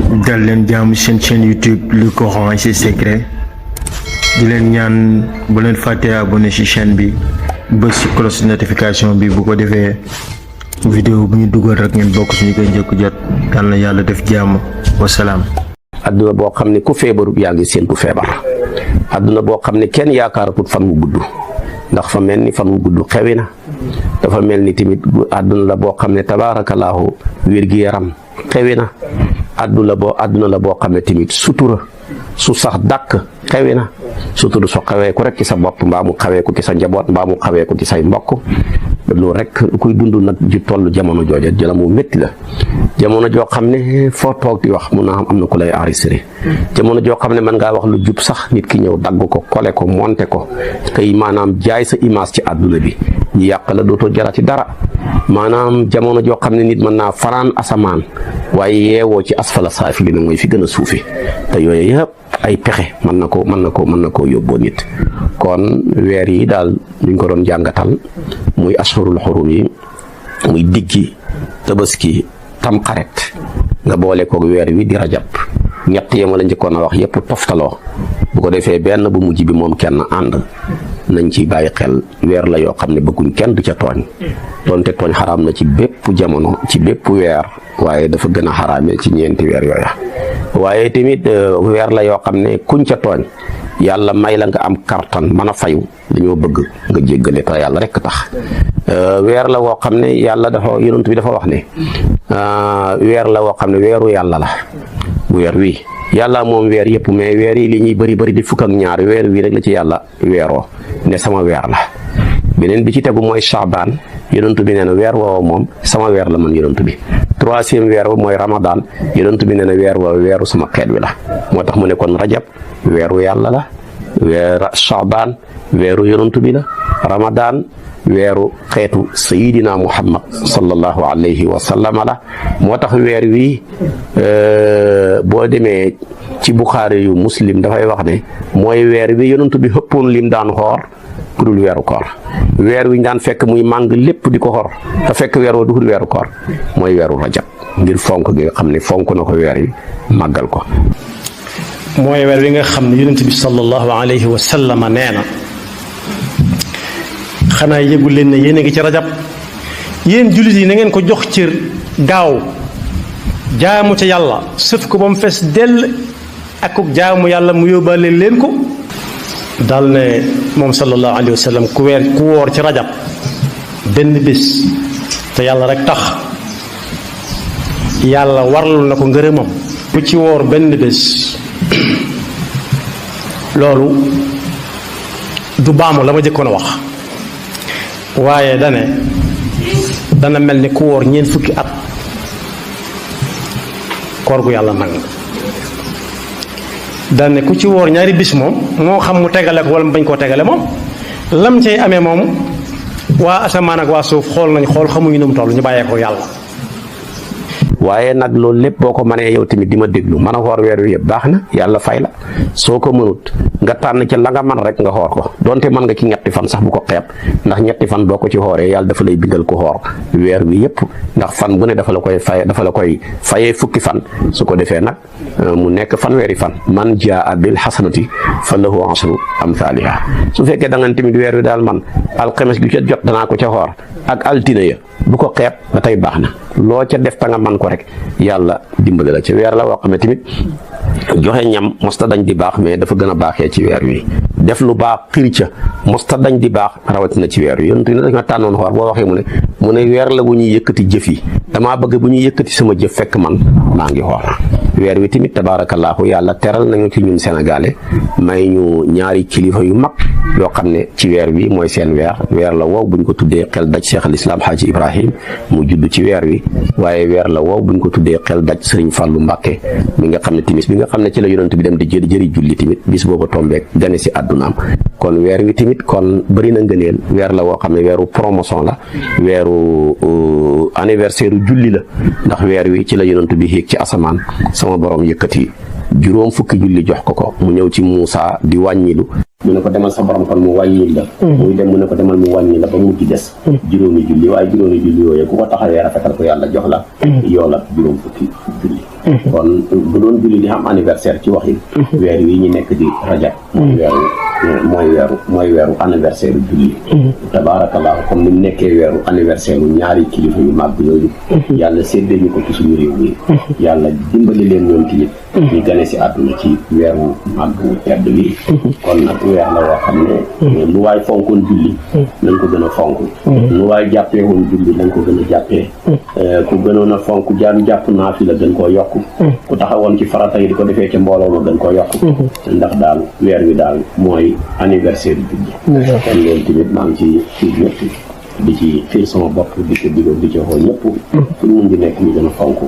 dal leen jàmm seen chaîne YouTube Le Coran et ses secrets di leen ñaan bu leen fàtte abonné ci chaîne bi bës ci cloche notification bi bu ko defee vidéo bu ñu dugal rek ngeen bokk ci ñu koy njëkk jot. yal na yàlla def jàmm wasalaam. adduna boo xam ne ku feebaru yaa ngi séentu feebar adduna boo xam ne kenn yaakaaratut fan wu gudd ndax fa mel ni fan wu gudd xewi na dafa mel ni tamit adduna la boo xam ne tabaarakallaahu wér-gi-yaram xewi na adduna la boo xam ne tamit sutura su sax dàkk xewi na sutura su xawee ko rek ci sa bopp mbaa mu xawee ko ci sa njaboot mbaa mu xawee ko ci say mbokk loolu rek kuy dund nag ji toll jamono jooja jëla mu métti la jamono joo xam ne foo toog di wax mun naa am na ku lay enregistré jamono joo xam ne mën ngaa wax lu jub sax nit ki ñëw dagg ko kole ko monté ko kay maanaam jaay sa image ci àdduna bi ñu yàq la dootoo jarati dara maanaam jamono joo xam ne nit mën naa faraan asamaan waaye yeewoo ci asfala saafili na mooy fi gën a suufi te yooyu yëpp ay pexe mën na koo yóbboo nit kon weer yi daal ñu ko doon jàngatal muy ashurul xurum yi muy diggi tabaski tamxarit nga boole koog weer wi di rajab ñett yema la njëkkoon a wax yëpp toftaloo bu ko defee benn bu mujj bi moom kenn ànd nañ ci bàyyi xel weer la yoo xam ne bëgguñ kenn du ca tooñ doonte tooñ xaraam na ci bépp jamono ci bépp weer waaye dafa gën a xaraame ci ñeenti weer yooya waaye tamit weer la yoo xam ne kuñ ca tooñ yàlla may la nga am kartan mën a fayu dañoo bëgg nga jéggale te yàlla rekk tax weer la woo xam ne yàlla dafa yonent bi dafa wax ne weer la woo xam ne weeru yàlla la weer wi yàlla moom weer yëpp mais weer yi li ñuy bëri di fukk ak ñaar weer wi rek la ci yàlla weeroo ne sama weer la beneen bi ci tegu mooy Shaabaan yonent bi nee na weer woowa moom sama weer la man yonent bi troisième weer wa mooy Ramadan yonent bi nee na weer woowa weeru sama xeet wi la moo tax mu ne kon rajab weeru yàlla la Shaabaan weeru yonent bi la Ramadan weeru xeetu sayidina Muhammad sallallahu alayhi wa sallam la moo tax weer wi boo demee ci Buxaari yu Muslim dafay wax ne mooy weer wi yonent bi xëppoon lim daan xoor ku dul weeru koor weer wi ñu daan fekk muy màng lépp di ko xor te fekk weer woo dugul weeru koor mooy weeru rajab ngir fonk gi nga xam ne fonk na ko weer yi màggal ko mooy weer wi nga xam ne yonent bi sallallahu alayhi wa sallam nee na xanaa yëgul leen ne yéen a ngi ci rajab yéen jullit yi na ngeen ko jox cër gaaw jaamu ca yàlla sëf ko ba mu fees dell ak ko jaamu yàlla mu yóbbaale leen ko dal ne moom sallallahu alayhi wa sallam ku woor ci rajab benn bés te yàlla rek tax yàlla warlul na ko ngërëmam ku ci woor benn bés loolu du baamu la ma jëkkoon a wax waaye dana mel ni ku woor ñeent fukki at koor gu yàlla nangu dane ku ci woor ñaari bis moom moo xam mu tegale ko wala mu bañ koo tegale moom lam cay amee moom waa asamaan ak waa suuf xool xamuñu nu mu toll ñu bàyyee ko yàlla. waaye nag loolu lépp boo ko mënee yow tamit di ma déglu mën a xoor weer wi yëpp baax na yàlla fay la soo ko mënut nga tànn ca la nga man rek nga xoor ko donte mën nga ci ñetti fan sax bu ko xeeb ndax ñetti fan boo ko ci xooree yàlla dafa lay bindal ko xoor weer wi yëpp ndax fan bu ne dafa la koy fayee fukki fan su ko defee nag mu nekk fanweeri fan man jaa bil hasanati fa lahu ashru amthaliha su fekkee da nga tamit weer wi daal man alxames gi ca jot danaa ko ca xoor ak altine ya bu ko xeeb ba tey baax na loo ca def ta nga man ko rek yàlla dimbali la ca weer la woo xam ne tamit joxe ñam mosta dañ di baax mais dafa gën a baaxee ci weer wi def lu baax xiri ca mosta dañ di baax rawatina ci weer wi yonent ne dañoo tànnoon xoor boo waxee mu ne weer la bu ñuy yëkkati jëf yi damaa bëgg bu ñuy yëkkati sama jëf fekk man maa ngi xoor weer wi tamit tabaarakallaahu yàlla teral nañu ci ñun sénégalais may ñu ñaari kilifa yu mag yoo xam ne ci weer wi mooy seen weer la woow buñ ko tuddee xel daj Cheikh al Islam Haji Ibrahim mu judd ci weer wi waaye weer la woow buñ ko tuddee xel daj Sëriñ Fàllu Mbàkke mi nga xam ne timis bi nga xam ne ci la yonent bi dem di jëri julli tamit bis booba tombeek gane si àddunaam kon weer wi tamit kon bëri na ngëneel weer la woo xam ne weeru promotion la weeru anniversaire julli la ndax weer wi ci la yonent bi yéeg ci asamaan sama borom yëkkati juróom fukki julli jox ko mu ñëw ci Muusa di wàññilu mu ne ko demal sa borom kon mu wàññil la muy dem mu ne ko demal mu wàññi la ba mujj des juróomi julli waaye juróomi julli yooyu ku ko taxawee rafetal ko yàlla jox la yoola juróom fukki julli kon bu doon julli di xam anniversaire ci waxin weer wi ñu nekk di rajab mooy weeru anniversaire julli tabaarakallaahu comme ni mu nekkee weeru anniversaire ñaari kilifa yu màgg yooyu yàlla séddee ñu ko ci suñu réew mi yàlla dimbali leen ñoom tamit ñu gane si àdduna ci weeru màgg tedd bi kon nag weer la woo xam ne lu waay fonkoon julli nañ ko gën a fonk lu waay jàppee woon julli nañ ko gën a jàppee ku gënoon a fonk jàpp naa fi la gën koo yokk ku taxawoon ci farata yi di ko defee ca mbooloo ma gën koo yokk ndax daal weer wi daal mooy anniversaire julli kon loolu tamit maa ngi ci fiir ñëpp di ci fiir sama bopp di ko digal di ci xool ñëpp fu ñu mun di nekk ñu gën a fonk